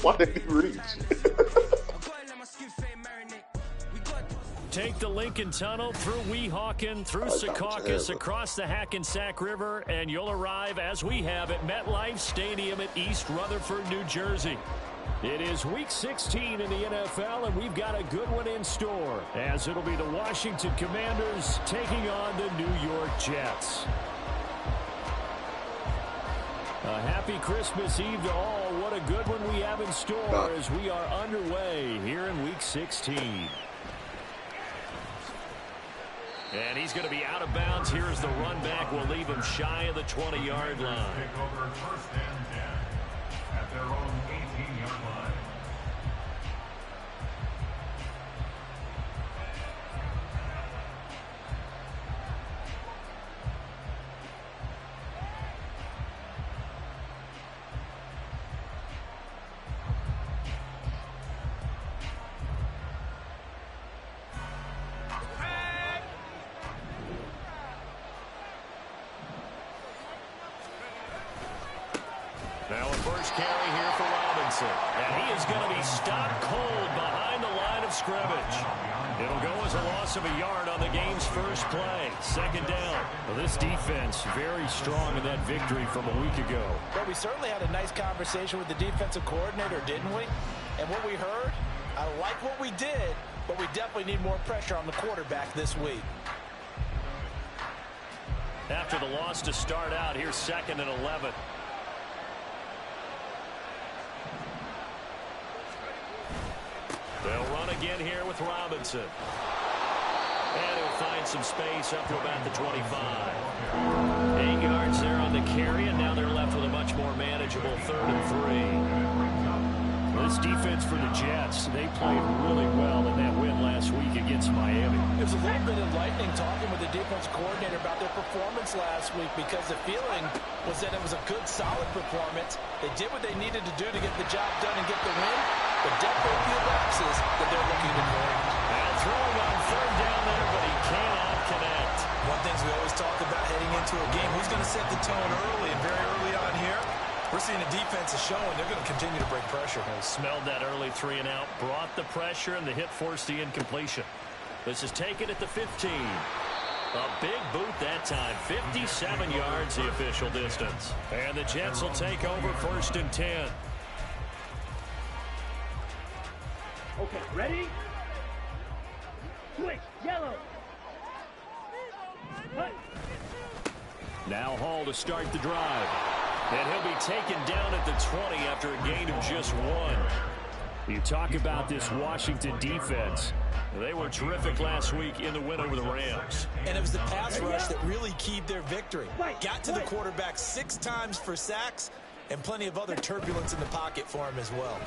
Why didn't he reach? Take the Lincoln Tunnel through Weehawken, through Secaucus, across the Hackensack River, and you'll arrive, as we have, at MetLife Stadium at East Rutherford, New Jersey. It is Week 16 in the NFL, and we've got a good one in store, as it'll be the Washington Commanders taking on the New York Jets. A happy Christmas Eve to all. What a good one we have in store as we are underway here in Week 16. And he's going to be out of bounds here as the run back will leave him shy of the 20-yard line. First and 10 at their own 18-yard line. Now a first carry here for Robinson. And he is going to be stopped cold behind the line of scrimmage. It'll go as a loss of a yard on the game's first play. Second down. Well, this defense very strong in that victory from a week ago. But we certainly had a nice conversation with the defensive coordinator, didn't we? And what we heard, I like what we did, but we definitely need more pressure on the quarterback this week. After the loss to start out, here's 2nd and 11. They'll run again here with Robinson. And he'll find some space up to about the 25. 8 yards there on the carry, and now they're left with a much more manageable 3rd and 3. This defense for the Jets, they played really well in that win last week against Miami. It was a little bit enlightening talking with the defense coordinator about their performance last week, because the feeling was that it was a good, solid performance. They did what they needed to do to get the job done and get the win, but definitely a few lapses that they're looking to correct. Now throwing on 3rd down there, but he cannot connect. One thing we always talk about heading into a game, who's going to set the tone early, and very early on here, we're seeing the defense is showing they're going to continue to bring pressure. They smelled that early 3 and out, brought the pressure, and the hit forced the incompletion. This is taken at the 15. A big boot that time. 57 yards the official distance. And the Jets will take over 1st and 10. Okay, ready? Switch, yellow. Cut. Now Hall to start the drive. And he'll be taken down at the 20 after a gain of just 1. You talk about this Washington defense. They were terrific last week in the win over the Rams. And it was the pass rush that really keyed their victory. Got to the quarterback 6 times for sacks, and plenty of other turbulence in the pocket for him as well.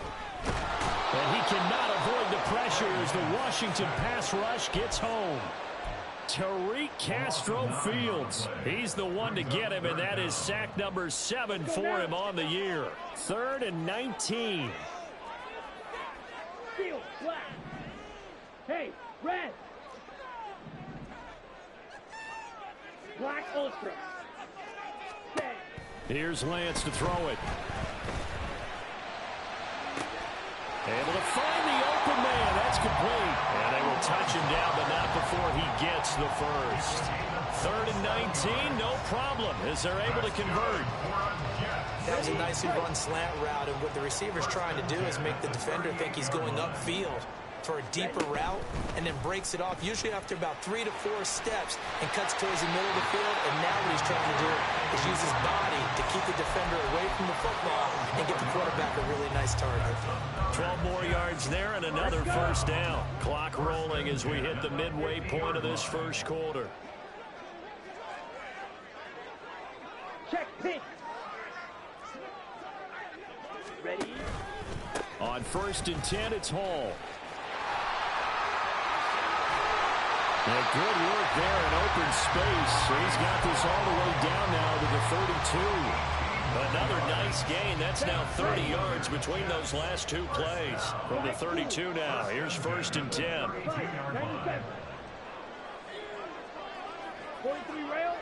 And he cannot avoid the pressure as the Washington pass rush gets home. Tariq Castro-Fields. He's the one to get him, and that is sack number 7 for him on the year. 3rd and 19. Steel, black. Hey, red. Black ultra. Stay. Here's Lance to throw it. Able to find the open man. That's complete. And they will touch him down, but not before he gets the first. 3rd and 19, no problem, as they're able to convert. That was a nicely run slant route, and what the receiver's trying to do is make the defender think he's going upfield for a deeper route, and then breaks it off, usually after about 3 to 4 steps, and cuts towards the middle of the field. And now what he's trying to do is use his body to keep the defender away from the football and get the quarterback a really nice target. 12 more yards there and another first down. Clock rolling as we hit the midway point of this first quarter. Check, pitch. Ready? On 1st and 10, it's Hall. And good work there in open space. He's got this all the way down now to the 32. Another nice gain. That's now 30 yards between those last 2 plays. From the 32 now. Here's 1st and 10. 43 rail.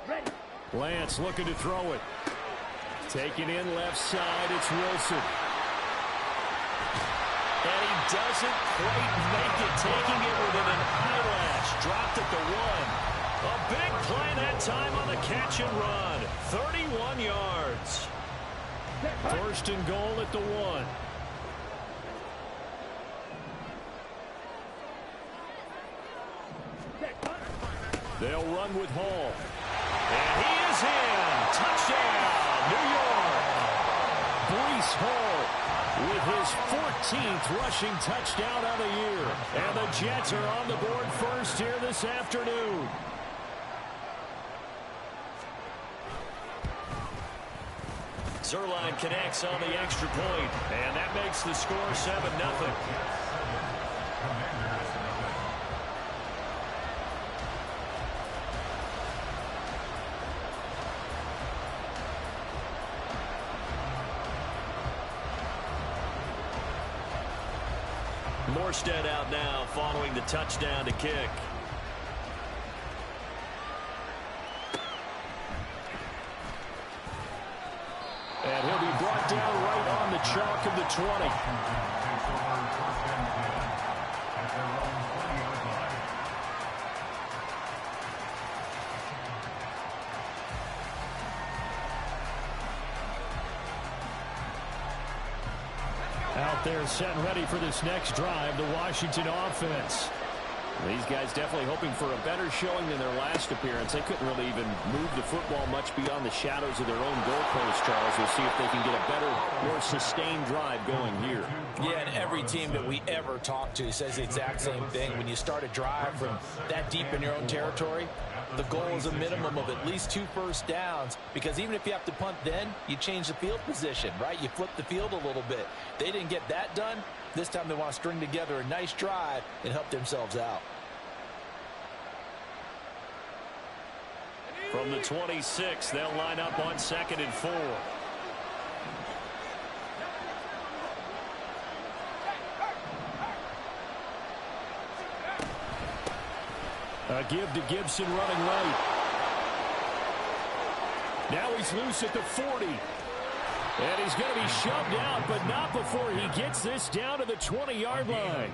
Ready. Lance looking to throw it. Taken in left side, it's Wilson. And he doesn't quite make it, taking it within an eyelash. Dropped at the 1. A big play that time on the catch and run. 31 yards. First and goal at the 1. They'll run with Hall. And he is in. Touchdown, New York. Breece Hall with his 14th rushing touchdown of the year. And the Jets are on the board first here this afternoon. Zerline connects on the extra point, and that makes the score 7-0. Morstead out now following the touchdown to kick. And he'll be brought down right on the chalk of the 20. Out there set and ready for this next drive, the Washington offense. These guys definitely hoping for a better showing than their last appearance. They couldn't really even move the football much beyond the shadows of their own goalpost, Charles. We'll see if they can get a better, more sustained drive going here. Yeah, and every team that we ever talk to says the exact same thing. When you start a drive from that deep in your own territory, the goal is a minimum of at least 2 first downs, because even if you have to punt then, you change the field position, right? You flip the field a little bit. They didn't get that done. This time they want to string together a nice drive and help themselves out. From the 26, they'll line up on 2nd and 4. A give to Gibson running right. Now he's loose at the 40. And he's going to be shoved out, but not before he gets this down to the 20-yard line.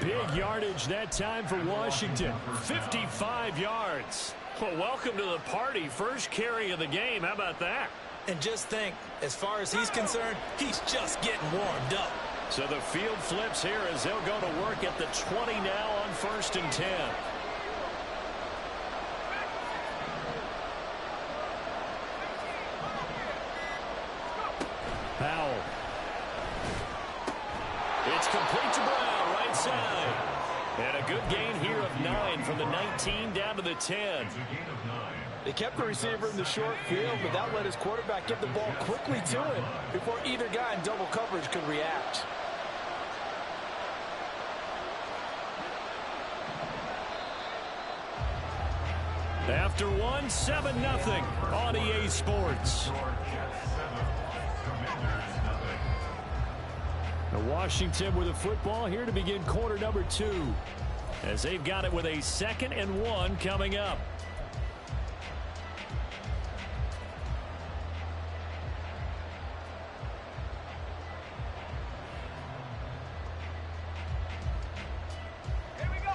Big yardage that time for Washington. 55 yards. Well, welcome to the party. First carry of the game. How about that? And just think, as far as he's concerned, he's just getting warmed up. So the field flips here as they'll go to work at the 20 now on 1st and 10. Powell. It's complete to Brown, right side. And a good gain here of 9 from the 19 down to the 10. They kept the receiver in the short field, but that let his quarterback get the ball quickly to him before either guy in double coverage could react. After 1, 7-0 on EA Sports. Washington with the football here to begin quarter number 2, as they've got it with a 2nd and 1 coming up. Here we go.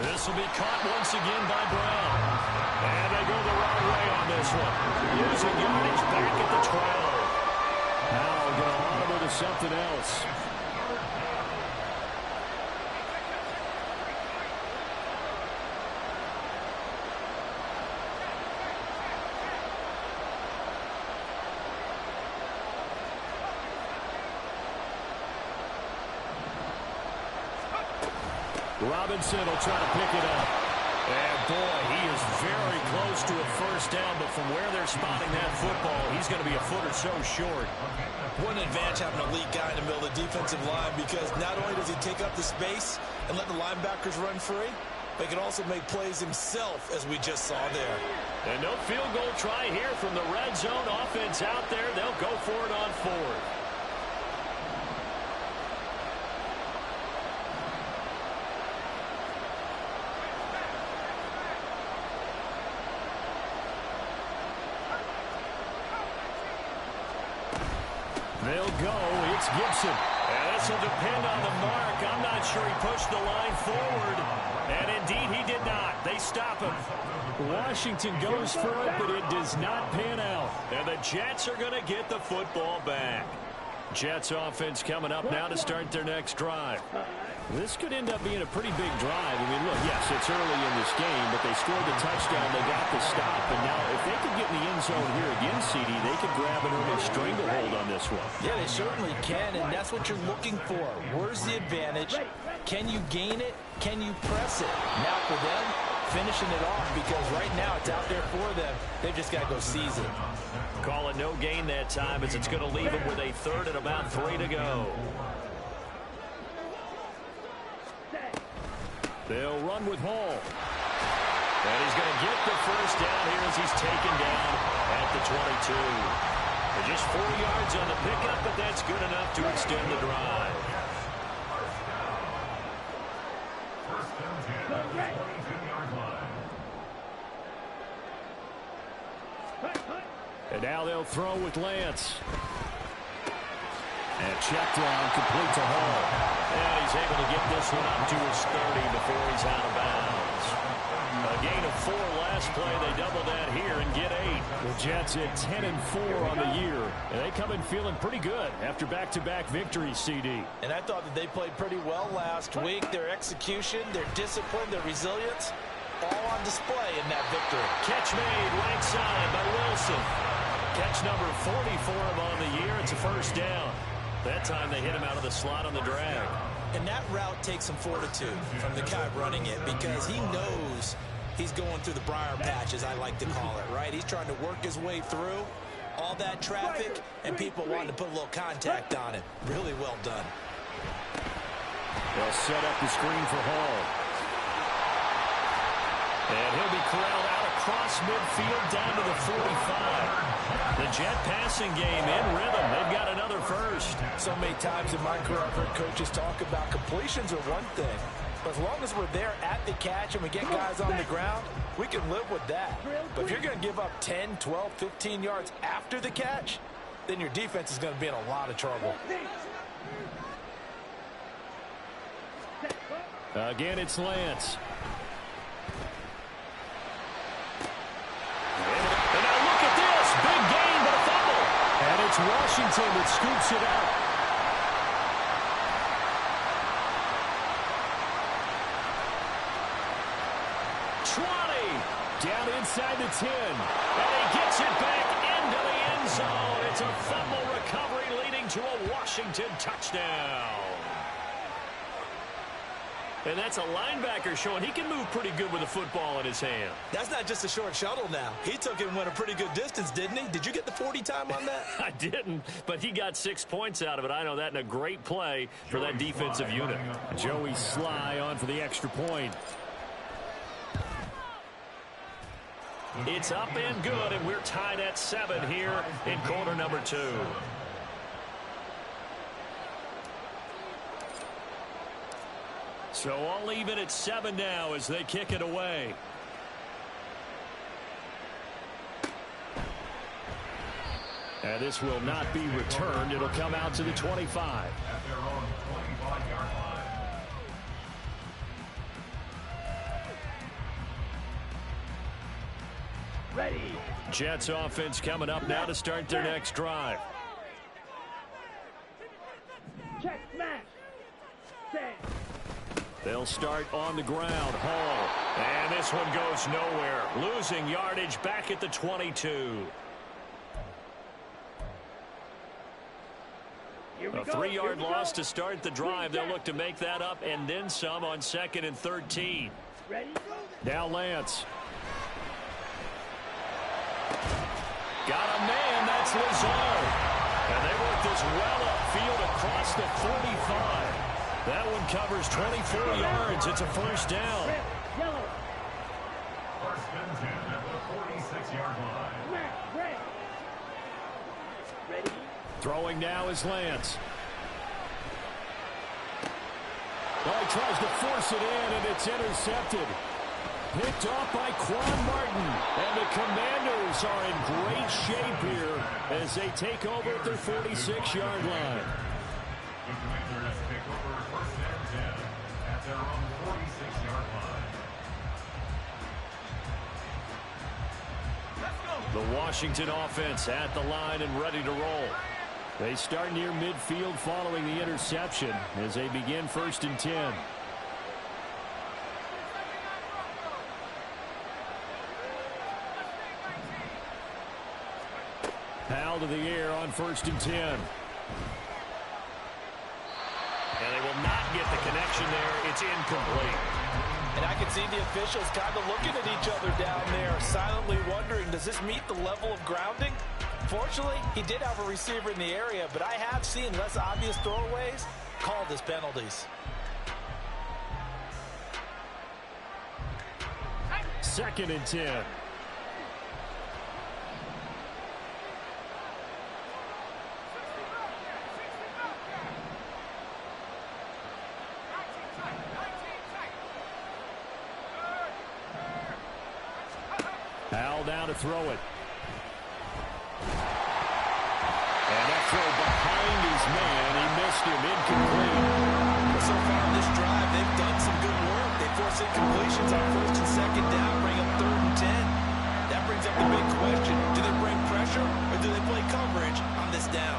This will be caught once again by Brown. And they go the wrong way on this one. Losing yardage back at the 12. Now going to audible to something else. Robinson will try to pick it up. And boy, he is very close to a first down, but from where they're spotting that football, he's going to be a foot or so short. What an advantage having an elite guy in the middle of the defensive line, because not only does he take up the space and let the linebackers run free, but he can also make plays himself, as we just saw there. And no field goal try here from the red zone offense out there. They'll go for it on 4th. go. It's Gibson. And this will depend on the mark. I'm not sure he pushed the line forward. And indeed, he did not. They stop him. Washington goes for it, but it does not pan out. And the Jets are going to get the football back. Jets offense coming up now to start their next drive. This could end up being a pretty big drive. I mean, look, yes, it's early in this game, but they scored the touchdown. They got the stop. And now if they could get in the end zone here again, CD, they could grab an early stranglehold on this one. Yeah, they certainly can, and that's what you're looking for. Where's the advantage? Can you gain it? Can you press it? Now for them, finishing it off, because right now it's out there for them. They've just got to go seize it. Call it no gain that time, as it's going to leave them with a third and about 3 to go. They'll run with Hall. And he's going to get the first down here as he's taken down at the 22. And just 4 yards on the pickup, but that's good enough to extend the drive. And now they'll throw with Lance. And check down, complete to Hall. And he's able to get this one up to his 30 before he's out of bounds. A gain of 4 last play. They double that here and get 8. The Jets at 10-4 on the year. And they come in feeling pretty good after back-to-back victories, CD. And I thought that they played pretty well last week. Their execution, their discipline, their resilience, all on display in that victory. Catch made right side by Wilson. Catch number 40 for him on the year. It's a first down. That time they hit him out of the slot on the drag. And that route takes some fortitude from the guy running it, because he knows he's going through the briar patch, as I like to call it, right? He's trying to work his way through all that traffic and people wanting to put a little contact on him. Really well done. They'll set up the screen for Hall. And he'll be corralled out across midfield down to the 45. The Jet passing game in rhythm. They've got another first. So many times in my career, I've heard coaches talk about completions are one thing. But as long as we're there at the catch and we get guys on the ground, we can live with that. But if you're going to give up 10, 12, 15 yards after the catch, then your defense is going to be in a lot of trouble. Again, it's Lance. And now look at this. Big gain, but a fumble. And it's Washington that scoops it out. Down inside the 10. And he gets it back into the end zone. It's a fumble recovery leading to a Washington touchdown. And that's a linebacker showing he can move pretty good with a football in his hand. That's not just a short shuttle now. He took it and went a pretty good distance, didn't he? Did you get the 40 time on that? I didn't, but he got 6 points out of it. I know that, and a great play for that defensive unit. Joey Sly on for the extra point. It's up and good, and we're tied at 7 here in quarter number 2. So all even at 7 now as they kick it away. And this will not be returned. It'll come out to the 25. At their own 25-yard line. Ready. Jets offense coming up now to start their next drive. Check, smash. Set. They'll start on the ground. Hall. And this one goes nowhere. Losing yardage back at the 22. A 3-yard loss to start the drive. They'll look to make that up and then some on 2nd and 13. Ready. Now Lance. Got a man, that's Lazard. And they work this well upfield across the 45. That one covers 24 yards. It's a first down. Yellow. First and 10 at the 46-yard line. Smash. Red. Ready. Throwing now is Lance. Well, he tries to force it in, and it's intercepted. Picked off by Quan Martin. And the Commanders are in great shape here as they take over at their 46-yard line. The Commanders take over first and 10 at their own 46-yard line. The Washington offense at the line and ready to roll. They start near midfield following the interception as they begin first and 10. Powell to the air on first and 10. And they will not get the connection there. It's incomplete. And I can see the officials kind of looking at each other down there, silently wondering, does this meet the level of grounding? Fortunately, he did have a receiver in the area, but I have seen less obvious throwaways called as penalties. Second and 10. Powell down to throw it. And that throw behind his man. He missed him. Incomplete. So far in this drive, they've done some good work. They force incompletions on first and second down, bring up third and 10. That brings up the big question. Do they bring pressure or do they play coverage on this down?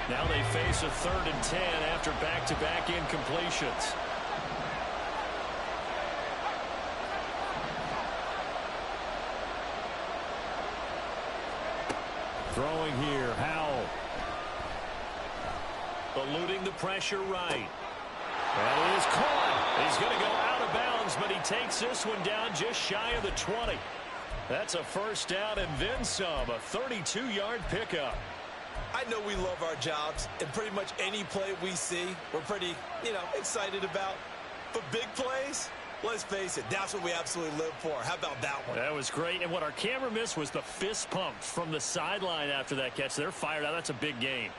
Now they face a third and 10 after back-to-back incompletions. Throwing here, Howell. Eluding the pressure right. That is caught. He's going to go out of bounds, but he takes this one down just shy of the 20. That's a first down and then some, a 32-yard pickup. I know we love our jobs, and pretty much any play we see, we're pretty, excited about. But big plays, let's face it, that's what we absolutely live for. How about that one? That was great. And what our camera missed was the fist pump from the sideline after that catch. They're fired out. That's a big game.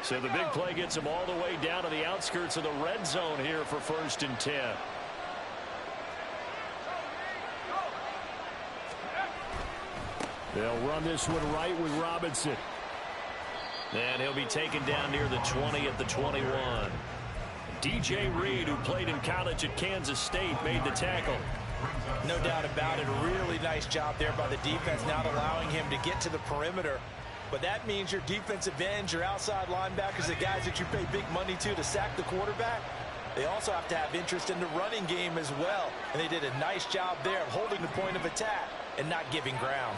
So the big play gets them all the way down to the outskirts of the red zone here for first and 10. They'll run this one right with Robinson. And he'll be taken down near the 20 at the 21. DJ Reed, who played in college at Kansas State, made the tackle. No doubt about it. A really nice job there by the defense, not allowing him to get to the perimeter. But that means your defensive ends, your outside linebackers, the guys that you pay big money to sack the quarterback, they also have to have interest in the running game as well. And they did a nice job there of holding the point of attack and not giving ground.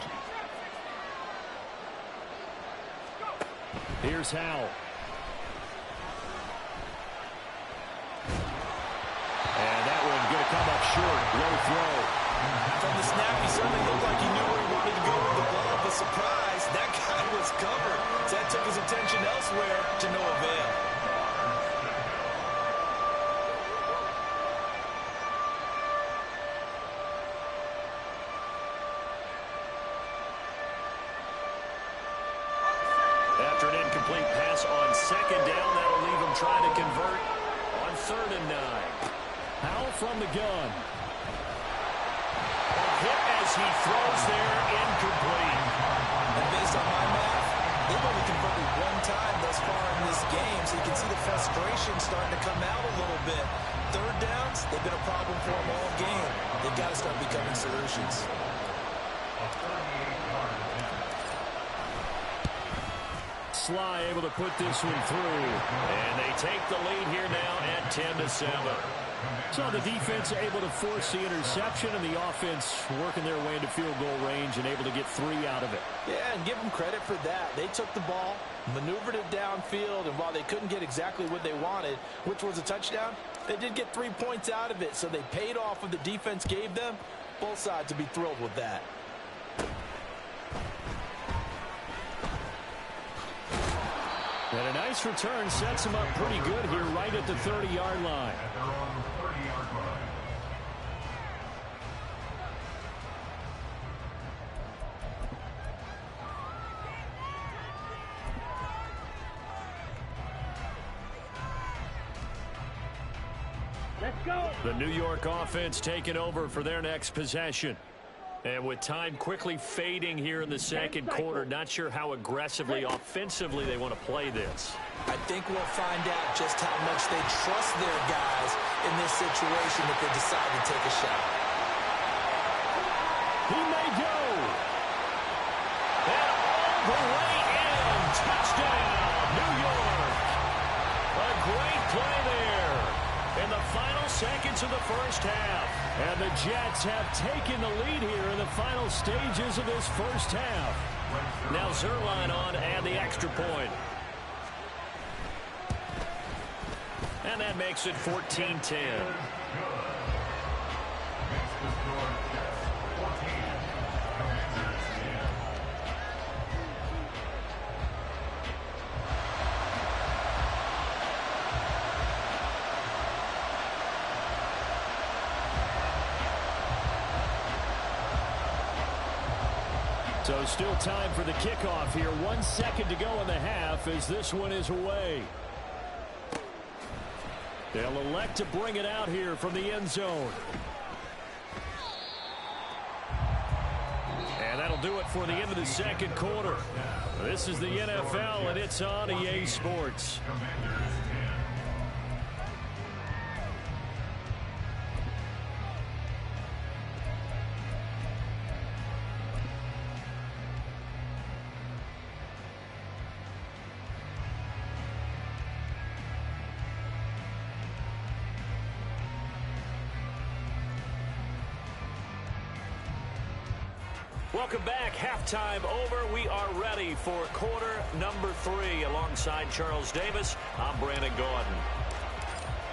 Here's Howell. And that one going to come up short. Low throw. From the snap, he certainly looked like he knew where he wanted to go with the ball. But surprise, that guy was covered. So that took his attention elsewhere to no avail. After an incomplete pass on second down, that'll leave him trying to convert on third and 9. Howell from the gun. A hit as he throws there, incomplete. And based on my math, they've only converted one time thus far in this game, so you can see the frustration starting to come out a little bit. Third downs, they've been a problem for them all game. They've got to start becoming solutions. Sly able to put this one through. And they take the lead here now at 10-7. So the defense able to force the interception, and the offense working their way into field goal range and able to get 3 out of it. Yeah, and give them credit for that. They took the ball, maneuvered it downfield, and while they couldn't get exactly what they wanted, which was a touchdown, they did get 3 points out of it, so they paid off what the defense gave them. Both sides will be thrilled with that. And a nice return sets him up pretty good here right at the 30-yard line. At their own 30-yard line. Go. The New York offense taking over for their next possession. And with time quickly fading here in the second quarter, not sure how aggressively, offensively they want to play this. I think we'll find out just how much they trust their guys in this situation if they decide to take a shot. He may go. And all the way in. Touchdown, New York. A great play there in the final seconds of the first half. And the Jets have taken the lead here in the final stages of this first half. Now Zerline on and the extra point. And that makes it 14-10. So still time for the kickoff here. 1 second to go in the half as this one is away. They'll elect to bring it out here from the end zone. And that'll do it for the end of the second quarter. This is the NFL, and it's on EA Sports. Welcome back. Halftime over. We are ready for quarter number 3. Alongside Charles Davis, I'm Brandon Gordon.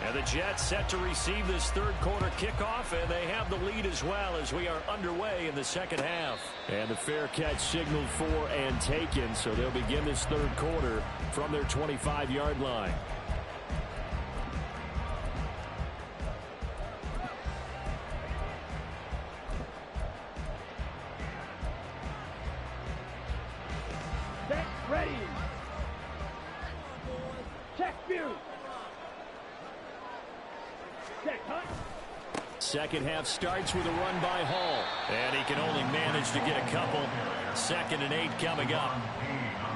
And the Jets set to receive this third quarter kickoff, and they have the lead as well as we are underway in the second half. And the fair catch signaled for and taken, so they'll begin this third quarter from their 25-yard line. Ready. Check view. Check hunt. Second half starts with a run by Hall. And he can only manage to get a couple. 2nd and 8 coming up.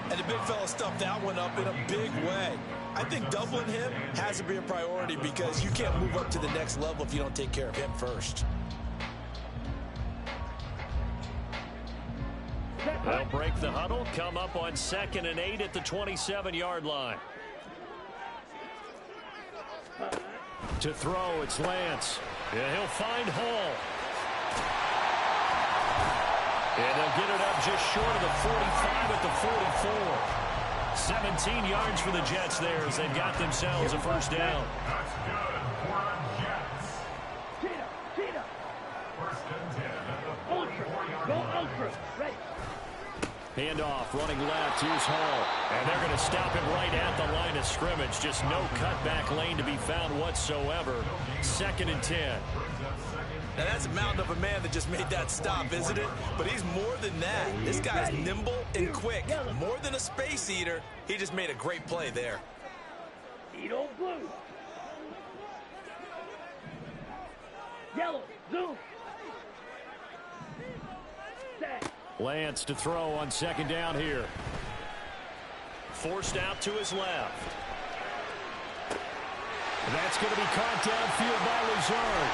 And the big fella stuffed that one up in a big way. I think doubling him has to be a priority because you can't move up to the next level if you don't take care of him first. They'll break the huddle, come up on 2nd and 8 at the 27-yard line. To throw, it's Lance. Yeah, he'll find Hall. And they'll get it up just short of the 45 at the 44. 17 yards for the Jets there as they've got themselves a first down. That's good for the Jets. Cheetah. First and 10 at the Ultra. 44-yard Go line. ultra. Ready. Handoff, running left, here's Hall. And they're going to stop it right at the line of scrimmage. Just no cutback lane to be found whatsoever. 2nd and 10. Now that's a mountain of a man that just made that stop, isn't it? But he's more than that. This guy's nimble and quick. More than a space eater. He just made a great play there. Edo blue. Yellow. Zoom. Set. Lance to throw on 2nd down here. Forced out to his left. That's going to be caught downfield by Lazard.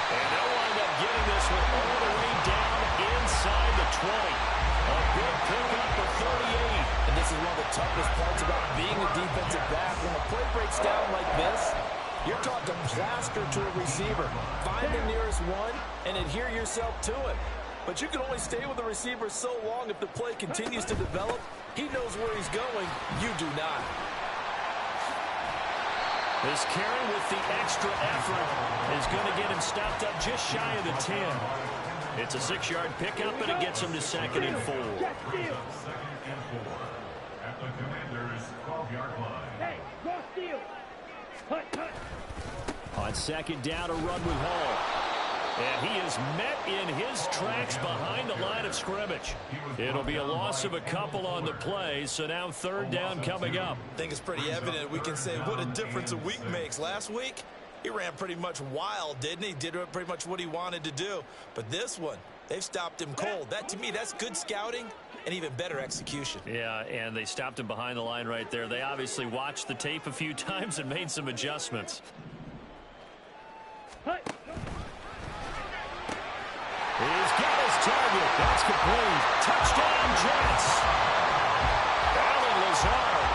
And they'll wind up getting this one all the way down inside the 20. A big pickup for 38. And this is one of the toughest parts about being a defensive back. When a play breaks down like this, you're taught to plaster to a receiver. Find the nearest one and adhere yourself to it. But you can only stay with the receiver so long if the play continues to develop. He knows where he's going. You do not. This carry with the extra effort is going to get him stopped up just shy of the 10. It's a 6-yard pickup, and it gets him to 2nd and 4. Check steal. 2nd and 4 at the Commanders' 12-yard line. Hey, cross steal. Hut. On 2nd down, a run with Hall. And he is met in his tracks behind the line of scrimmage. It'll be a loss of a couple on the play, so now 3rd down coming up. I think it's pretty evident we can say what a difference a week makes. Last week, He ran pretty much wild, didn't he? Did pretty much what he wanted to do. But this one, they've stopped him cold. That, to me, that's good scouting and even better execution. Yeah, and they stopped him behind the line right there. They obviously watched the tape a few times and made some adjustments. Hut. He's got his target. That's complete. Touchdown, Jets. Alan Lazard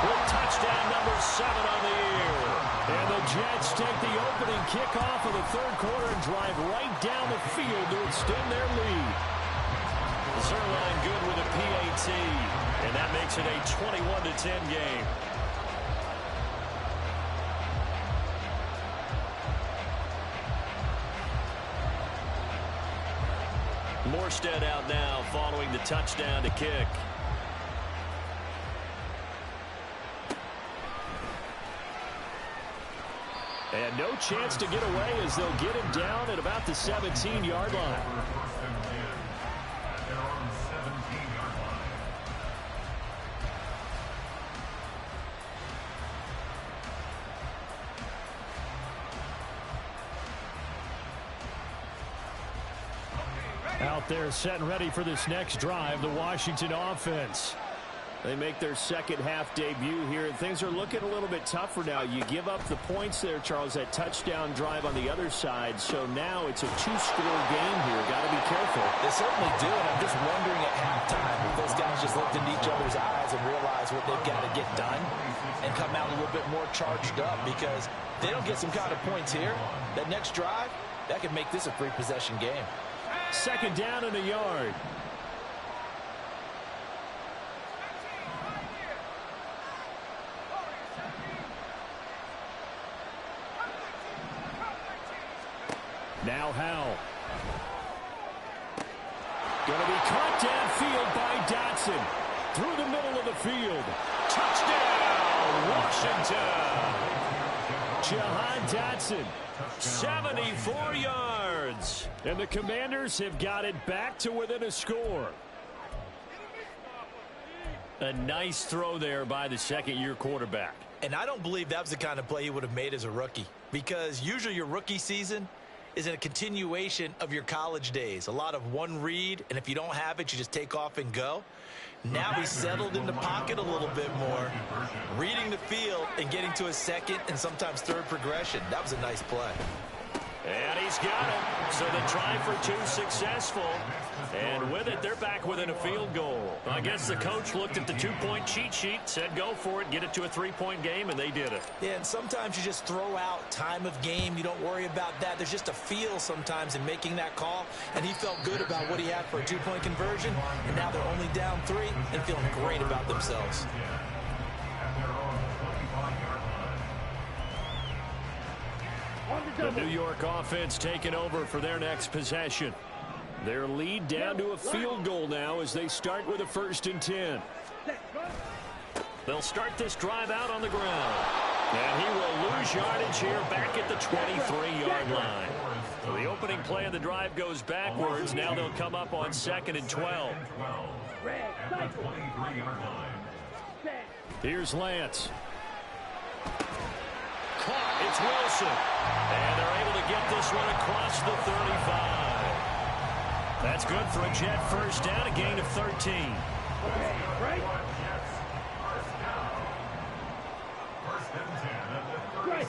with touchdown number 7 on the year. And the Jets take the opening kickoff of the third quarter and drive right down the field to extend their lead. Zerline good with a PAT, and that makes it a 21-10 game. Morstead out now following the touchdown to kick. And no chance to get away as they'll get him down at about the 17-yard line. Out there set and ready for this next drive, the Washington offense. They make their second half debut here, and things are looking a little bit tougher now. You give up the points there, Charles, that touchdown drive on the other side. So now it's a 2-score game here. Got to be careful. They certainly do, and I'm just wondering at halftime if those guys just looked into each other's eyes and realized what they've got to get done and come out a little bit more charged up, because if they don't get some kind of points here, that next drive, that could make this a 3-possession game. Second down and a yard. Now Howell. Going to be caught downfield by Dotson. Through the middle of the field. Touchdown, Washington. Jahan Dotson. 74 yards. And the Commanders have got it back to within a score. A nice throw there by the second-year quarterback. And I don't believe that was the kind of play he would have made as a rookie, because usually your rookie season is a continuation of your college days. A lot of one read, and if you don't have it, you just take off and go. Now he's settled in the pocket a little bit more, reading the field and getting to a second and sometimes third progression. That was a nice play. And he's got it. So the try for 2 successful. And with it, they're back within a field goal. I guess the coach looked at the 2-point cheat sheet, said go for it, get it to a 3-point game, and they did it. Yeah, and sometimes you just throw out time of game. You don't worry about that. There's just a feel sometimes in making that call, and he felt good about what he had for a 2-point conversion, and now they're only down 3 and feeling great about themselves. The New York offense taking over for their next possession. Their lead down to a field goal now as they start with a 1st and 10. They'll start this drive out on the ground. And he will lose yardage here back at the 23-yard line. So the opening play of the drive goes backwards. Now they'll come up on 2nd and 12. Here's Lance. Caught. It's Wilson. And they're able to get this one across the 35. That's good for a Jet first down, a gain of 13. Okay, right? Right.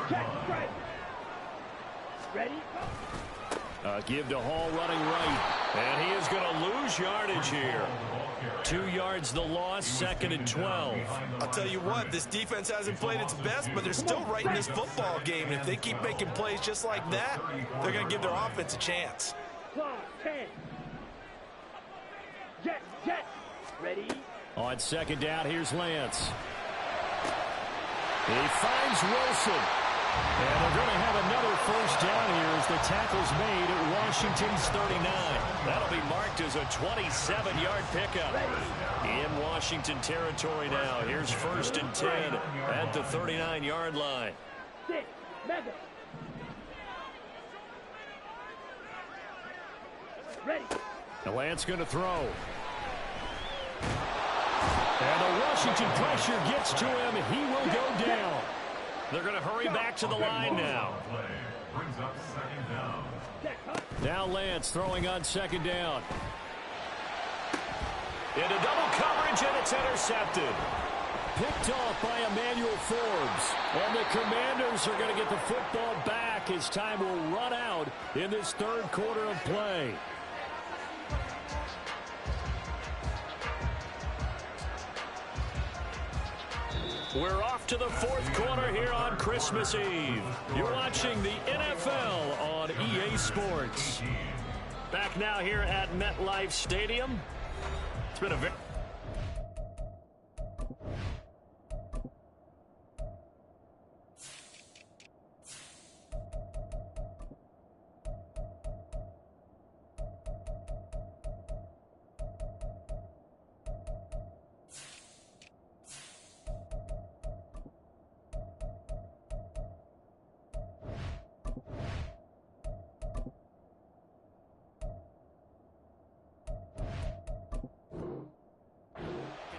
Check, right. Ready? Give to Hall running right. And he is going to lose yardage here. 2 yards the loss, 2nd and 12. I'll tell you what, this defense hasn't played its best, but they're still right in this football game. And if they keep making plays just like that, they're going to give their offense a chance. Clock, 10. Jet, jet. Ready? On 2nd down, here's Lance. He finds Wilson. And they're going to have another first down here as the tackle's made at Washington's 39. That'll be marked as a 27-yard pickup. In Washington territory now. Here's 1st and 10 at the 39-yard line. 6, mega. Ready. The Lance going to throw. And the Washington pressure gets to him. He will go down. They're going to hurry back to the line now. Brings up second down. Now Lance throwing on second down. Into double coverage, and it's intercepted. Picked off by Emmanuel Forbes. And the Commanders are going to get the football back as time will run out in this third quarter of play. We're off to the fourth quarter here on Christmas Eve. You're watching the NFL on EA Sports. Back now here at MetLife Stadium. It's been a very...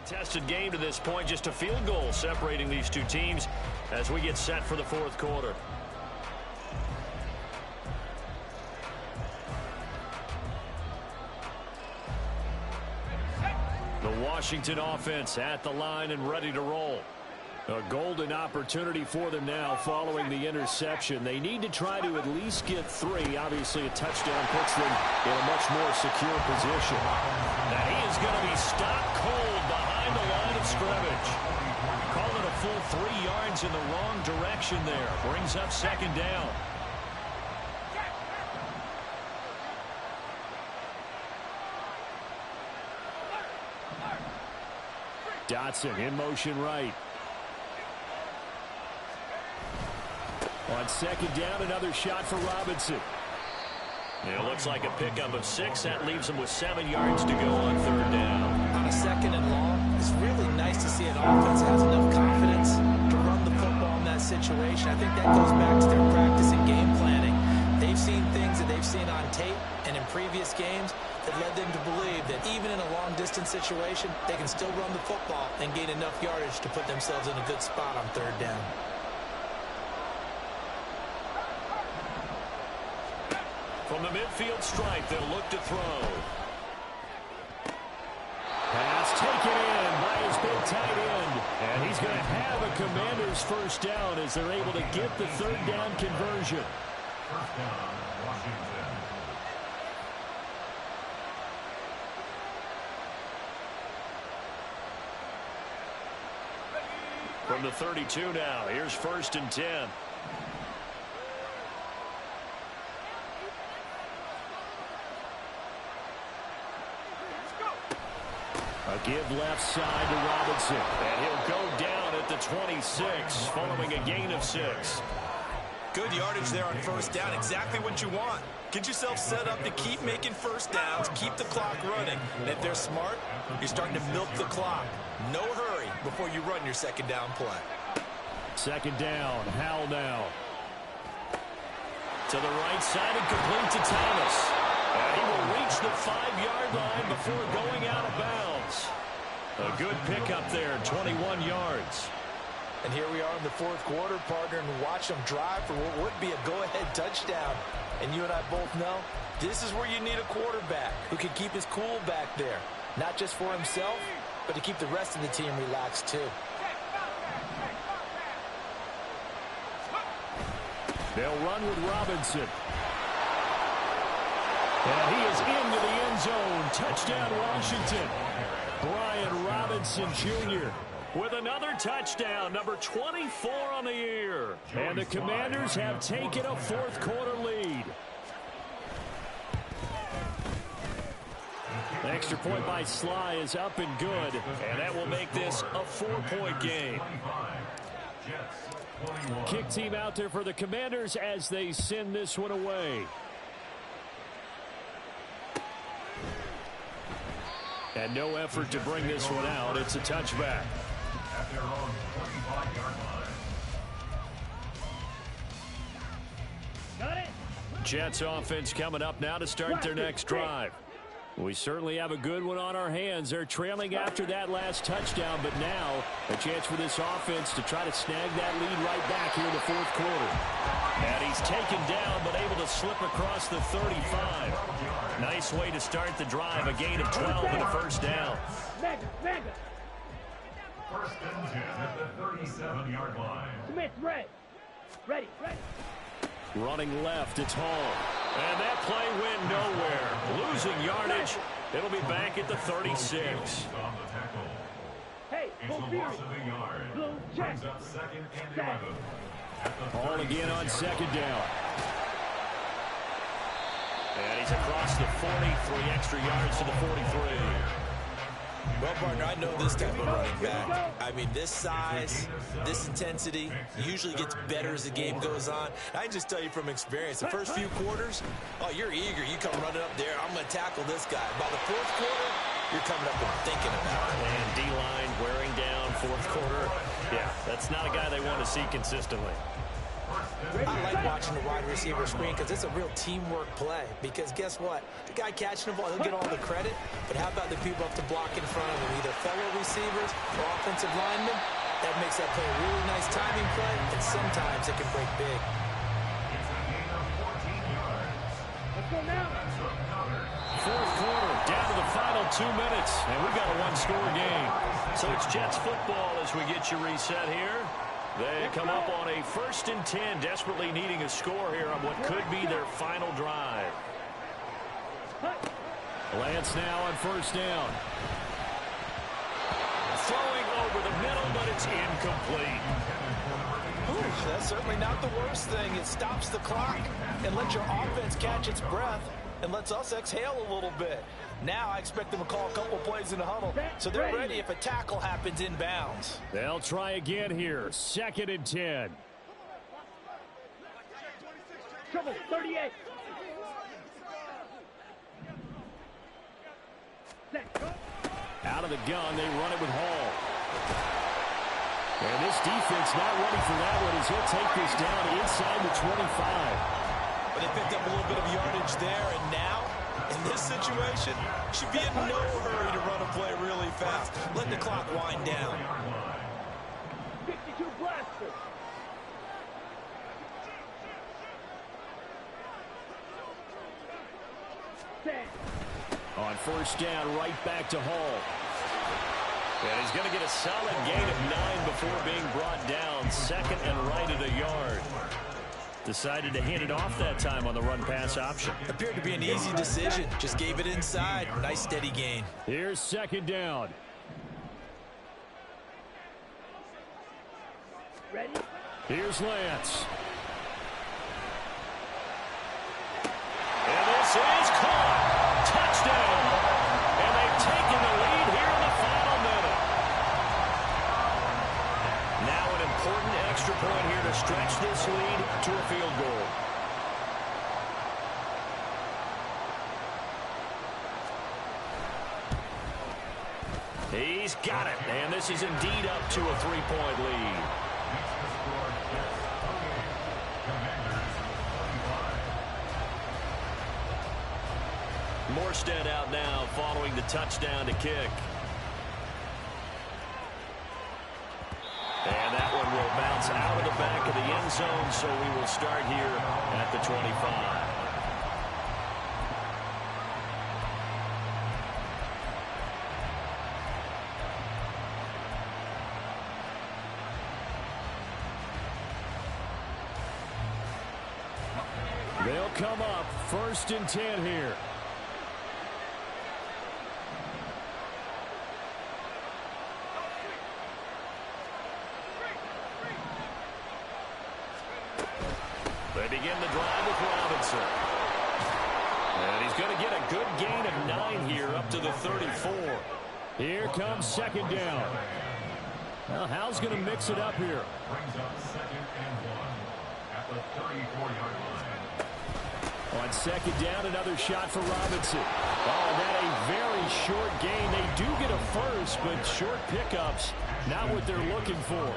contested game to this point, just a field goal separating these two teams as we get set for the fourth quarter. The Washington offense at the line and ready to roll. A golden opportunity for them now following the interception. They need to try to at least get 3. Obviously, a touchdown puts them in a much more secure position. Now he is going to be stopped cold behind the line of scrimmage. Call it a full 3 yards in the wrong direction there. Brings up second down. Dotson in motion right. On second down, another shot for Robinson. It looks like a pickup of 6. That leaves him with 7 yards to go on third down. On a second and long, it's really nice to see an offense that has enough confidence to run the football in that situation. I think that goes back to their practice and game planning. They've seen things that they've seen on tape and in previous games that led them to believe that even in a long-distance situation, they can still run the football and gain enough yardage to put themselves in a good spot on third down. From the midfield stripe, they'll look to throw. Pass taken in by his big tight end. And he's going to have a Commanders first down as they're able to get the third down conversion. First down, Washington. From the 32 now, here's 1st and 10. A give left side to Robinson. And he'll go down at the 26 following a gain of 6. Good yardage there on first down. Exactly what you want. Get yourself set up to keep making first downs, keep the clock running. And if they're smart, you're starting to milk the clock. No hurry before you run your second down play. Second down, Howell now. To the right side and complete to Thomas. And he will reach the 5-yard line before going out of bounds. A good pickup there, 21 yards. And here we are in the fourth quarter, partner, and watch them drive for what would be a go-ahead touchdown. And you and I both know this is where you need a quarterback who can keep his cool back there. Not just for himself, but to keep the rest of the team relaxed too. They'll run with Robinson. And he is into the end zone. Touchdown, Washington. Brian Robinson Jr. with another touchdown, number 24 on the year. And the Commanders have taken a fourth quarter lead. The extra point by Sly is up and good, and that will make this a 4-point game. Kick team out there for the Commanders as they send this one away. And no effort to bring this one out. It's a touchback. At their own 25-yard line. Jets offense coming up now to start their next drive. We certainly have a good one on our hands. They're trailing after that last touchdown, but now a chance for this offense to try to snag that lead right back here in the fourth quarter. And he's taken down, but able to slip across the 35. Nice way to start the drive, a gain of 12 and a first down. Mega. First and 10 at the 37-yard line. Smith, ready. Running left, it's Hall. And that play went nowhere. Losing yardage. It'll be back at the 36. On the tackle. Hey, It's full a period. loss of a yard. Blue check. Brings up second and 11. At the Hall again on 36-yard second line. down. And he's across the 40, 3 extra yards to the 43. Well, partner, I know this type of running back. I mean, this size, this intensity usually gets better as the game goes on. I can just tell you from experience, the first few quarters, oh, you're eager. You come running up there, I'm going to tackle this guy. By the fourth quarter, you're coming up and thinking about it. And D-line wearing down fourth quarter. Yeah, that's not a guy they want to see consistently. I like watching the wide receiver screen because it's a real teamwork play. Because guess what? The guy catching the ball, he'll get all the credit. But how about the people up to block in front of him, either fellow receivers or offensive linemen? That makes that play a really nice timing play, and sometimes it can break big. It's a gain of 14 yards. Let's go now. That's another. Fourth quarter, down to the final 2 minutes, and we've got a one-score game. So it's Jets football as we get you reset here. They come up on a 1st and 10, desperately needing a score here on what could be their final drive. Lance now on first down. Throwing over the middle, but it's incomplete. Ooh, that's certainly not the worst thing. It stops the clock and lets your offense catch its breath and lets us exhale a little bit. Now I expect them to call a couple plays in the huddle, so they're ready if a tackle happens inbounds. They'll try again here. 2nd and 10. Trouble, 38. Set, go. Out of the gun, they run it with Hall. And this defense not ready for that one as he'll take this down inside the 25. But they picked up a little bit of yardage there, and now, in this situation, should be in no hurry to run a play really fast. Let the clock wind down. 52 blaster. Set. On first down, right back to Hall. And he's going to get a solid gain of 9 before being brought down. 2nd and right at a yard. Decided to hand it off that time on the run-pass option. Appeared to be an easy decision. Just gave it inside. Nice steady gain. Here's 2nd down. Ready? Here's Lance. And this is caught. Touchdown. And they've taken the lead here in the final minute. Now an important extra point here to stretch this lead to a field goal. He's got it. And this is indeed up to a 3-point lead. Morstead out now following the touchdown to kick. And that one will bounce out of the back of the end zone, so we will start here at the 25. They'll come up 1st and 10 here. They begin the drive with Robinson. And he's going to get a good gain of 9 here up to the 34. Here comes 2nd down. Well, Hal's going to mix it up here. Brings up 2nd and 1 at the 34-yard line. On 2nd down, another shot for Robinson. Oh, that a very short gain. They do get a first, but short pickups, not what they're looking for.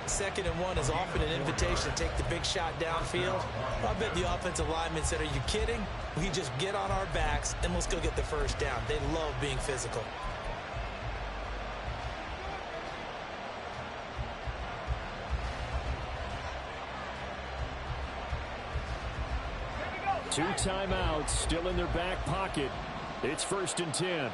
2nd and 1 is often an invitation to take the big shot downfield. I bet the offensive lineman said, are you kidding? We just get on our backs and let's go get the first down. They love being physical. Two timeouts still in their back pocket. It's 1st and 10.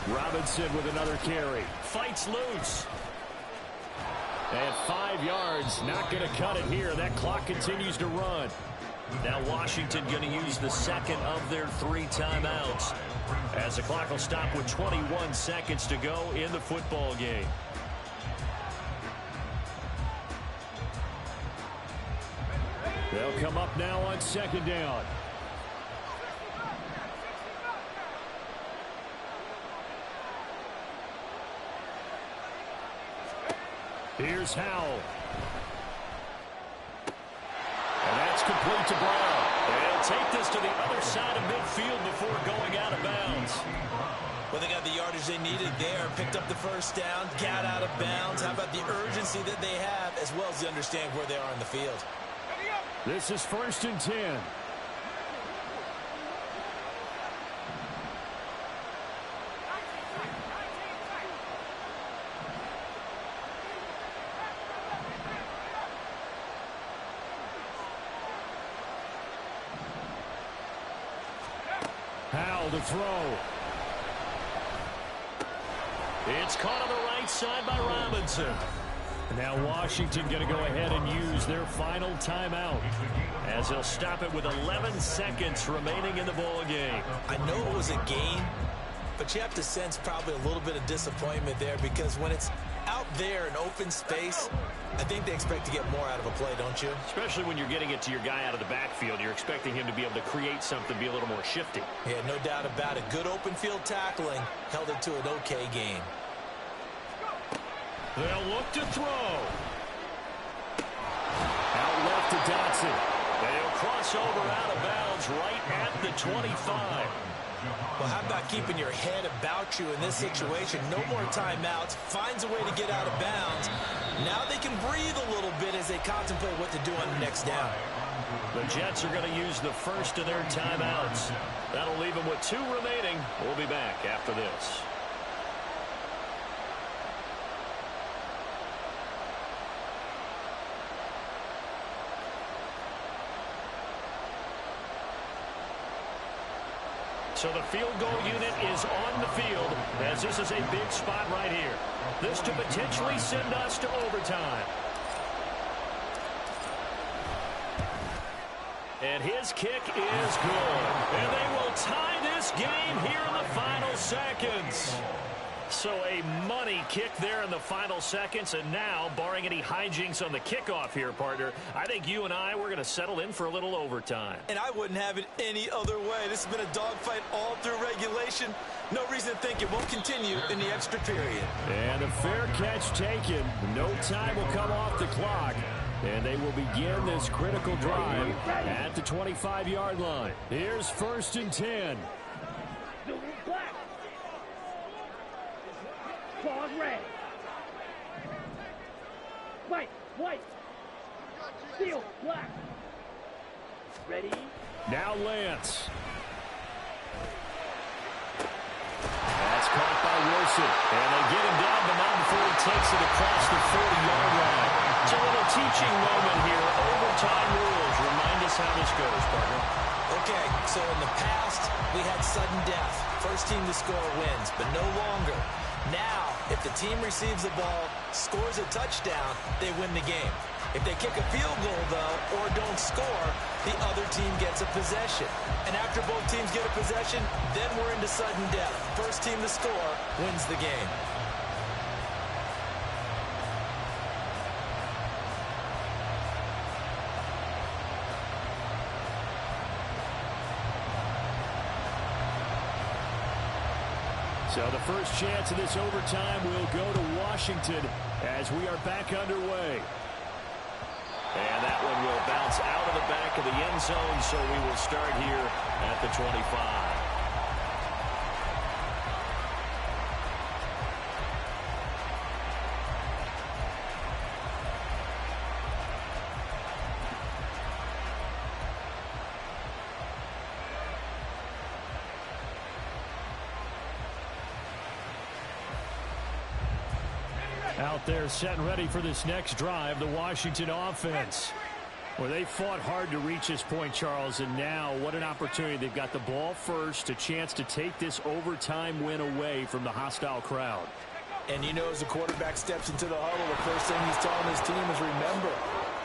Robinson with another carry. Fights loose. And 5 yards. Not going to cut it here. That clock continues to run. Now Washington going to use the 2nd of their 3 timeouts, as the clock will stop with 21 seconds to go in the football game. They'll come up now on 2nd down. Here's Howell. And that's complete to Brown. They'll take this to the other side of midfield before going out of bounds. Well, they got the yardage they needed there, picked up the first down, got out of bounds. How about the urgency that they have, as well as they understand where they are in the field? This is 1st and 10. Howell to throw. It's caught on the right side by Robinson. Now Washington going to go ahead and use their final timeout, as they'll stop it with 11 seconds remaining in the ball game. I know it was a game, but you have to sense probably a little bit of disappointment there, because when it's out there in open space, I think they expect to get more out of a play, don't you? Especially when you're getting it to your guy out of the backfield. You're expecting him to be able to create something, be a little more shifty. Yeah, no doubt about it. Good open field tackling held it to an okay game. They'll look to throw. Out left to Dotson. They'll cross over out of bounds right at the 25. Well, how about keeping your head about you in this situation? No more timeouts. Finds a way to get out of bounds. Now they can breathe a little bit as they contemplate what to do on the next down. The Jets are going to use the first of their timeouts. That'll leave them with 2 remaining. We'll be back after this. So the field goal unit is on the field, as this is a big spot right here. This to potentially send us to overtime. And his kick is good. And they will tie this game here in the final seconds. So a money kick there in the final seconds. And now, barring any hijinks on the kickoff here, partner, I think you and we're going to settle in for a little overtime. And I wouldn't have it any other way. This has been a dogfight all through regulation. No reason to think it won't continue in the extra period. And a fair catch taken. No time will come off the clock. And they will begin this critical drive at the 25-yard line. Here's 1st and 10. Black. Pause red. White. Steel, black. Ready? Now Lance. That's caught by Wilson. And they get him down the mountain before he takes it across the 40-yard line. It's a little teaching moment here. Overtime rules. Remind us how this goes, partner. Okay, so in the past, we had sudden death. First team to score wins, but no longer. Now, if the team receives the ball, scores a touchdown, they win the game. If they kick a field goal, though, or don't score, the other team gets a possession. And after both teams get a possession, then we're into sudden death. First team to score wins the game. So the first chance of this overtime will go to Washington as we are back underway. And that one will bounce out of the back of the end zone, so we will start here at the 25. Out there set and ready for this next drive, the Washington offense. Well, they fought hard to reach this point, Charles, and now what an opportunity. They've got the ball first, a chance to take this overtime win away from the hostile crowd. And you know, as the quarterback steps into the huddle, the first thing he's telling his team is, remember,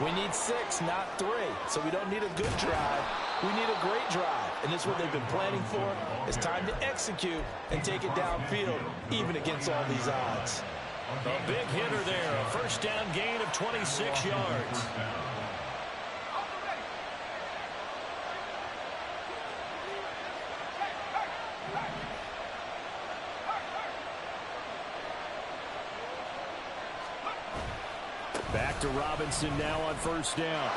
we need 6, not 3. So we don't need a good drive. We need a great drive. And this is what they've been planning for. It's time to execute and take it downfield, even against all these odds. A big hitter there, a first down gain of 26 yards. Back to Robinson now on first down.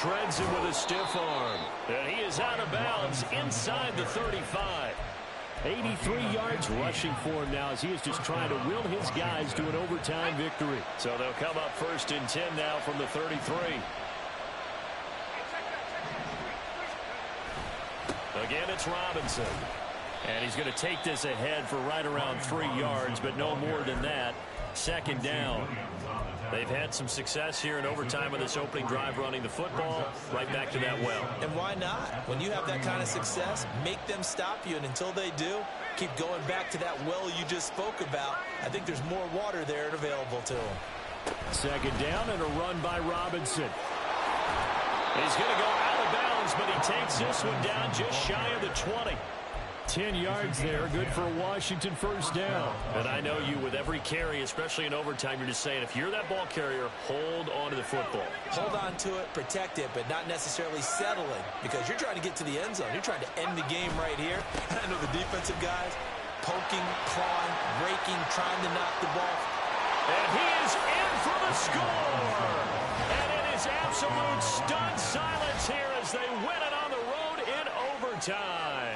Shreds him with a stiff arm. And he is out of bounds inside the 35. 83 yards rushing for him now as he is just trying to will his guys to an overtime victory. So they'll come up first and 10 now from the 33. Again, it's Robinson. And he's going to take this ahead for right around 3 yards, but no more than that. Second down. They've had some success here in overtime with this opening drive running the football. Right back to that well. And why not? When you have that kind of success, make them stop you. And until they do, keep going back to that well you just spoke about. I think there's more water there and available to them. Second down and a run by Robinson. He's going to go out of bounds, but he takes this one down just shy of the 20. 10 yards there, good for a Washington first down. And I know you, with every carry, especially in overtime, you're just saying, if you're that ball carrier, hold on to the football. Hold on to it, protect it, but not necessarily settling, because you're trying to get to the end zone. You're trying to end the game right here. And I know the defensive guys poking, clawing, raking, trying to knock the ball. And he is in for the score. And it is absolute stunned silence here as they win it on the road in overtime.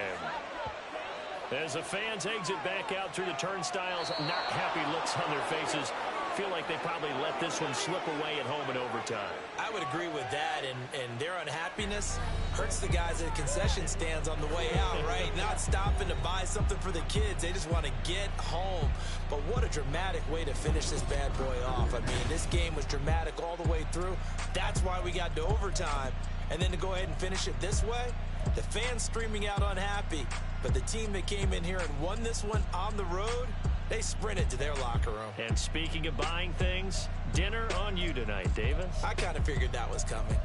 As the fans exit back out through the turnstiles, not happy looks on their faces. Feel like they probably let this one slip away at home in overtime. I would agree with that, and their unhappiness hurts the guys at concession stands on the way out, right? Not stopping to buy something for the kids. They just want to get home. But what a dramatic way to finish this bad boy off. I mean, this game was dramatic all the way through. That's why we got to overtime. And then to go ahead and finish it this way, the fans streaming out unhappy. But the team that came in here and won this one on the road, they sprinted to their locker room. And speaking of buying things, dinner on you tonight, Davis. I kind of figured that was coming.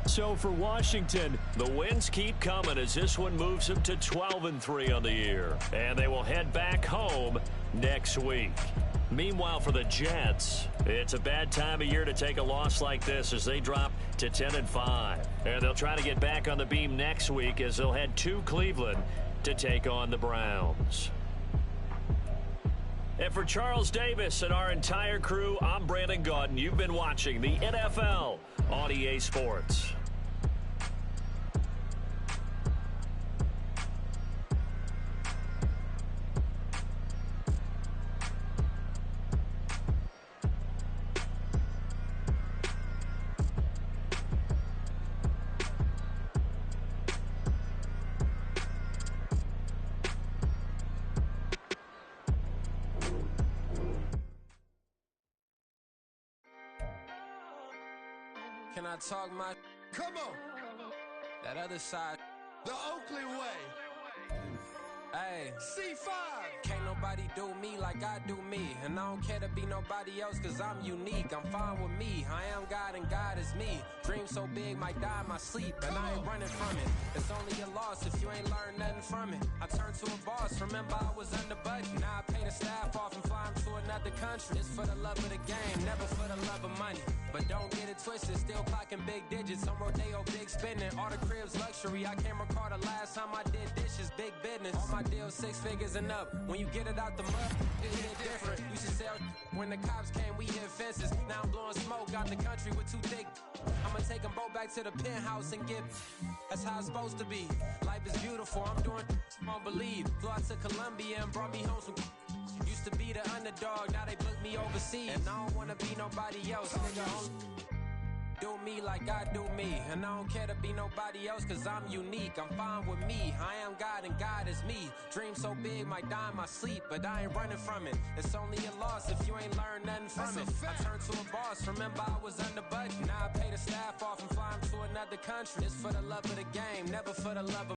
So for Washington, the wins keep coming as this one moves them to 12-3 on the year. And they will head back home next week. Meanwhile, for the Jets, it's a bad time of year to take a loss like this as they drop to 10-5. And they'll try to get back on the beam next week as they'll head to Cleveland to take on the Browns. And for Charles Davis and our entire crew, I'm Brandon Gaudin. You've been watching the NFL on EA Sports. Can I talk my... Come on. That other side... The Oakley way. Hey. C5. Can't nobody do me like I do me. And I don't care to be nobody else cause I'm unique. I'm fine with me. I am God and God is me. Dream so big might die in my sleep. And I ain't running from it. It's only a loss if you ain't learned nothing from it. I turned to a boss. Remember I was under budget. Now I pay the staff off and fly them to another country. It's for the love of the game. Never for the love of money. But don't get it twisted. Still clock talking big digits. On Rodeo, big spending. All the cribs luxury. I can't recall the last time I did dishes. Big business. All my deals 6 figures and up. When you get it out the mud, it hit different. Used to sell when the cops came, we hit fences. Now I'm blowing smoke out the country with 2 thick. I'ma take them both back to the penthouse and get. That's how it's supposed to be. Life is beautiful. I'm doing won't believe. Flew out to Colombia and brought me home some. Used to be the underdog, now they book me overseas. And I don't wanna be nobody else, nigga. Do me like I do me. And I don't care to be nobody else, cause I'm unique. I'm fine with me. I am God and God is me. Dream so big, might die in my sleep, but I ain't running from it. It's only a loss if you ain't learned nothing from it. I turned to a boss, remember I was under budget. Now I pay the staff off and fly them to another country. It's for the love of the game, never for the love of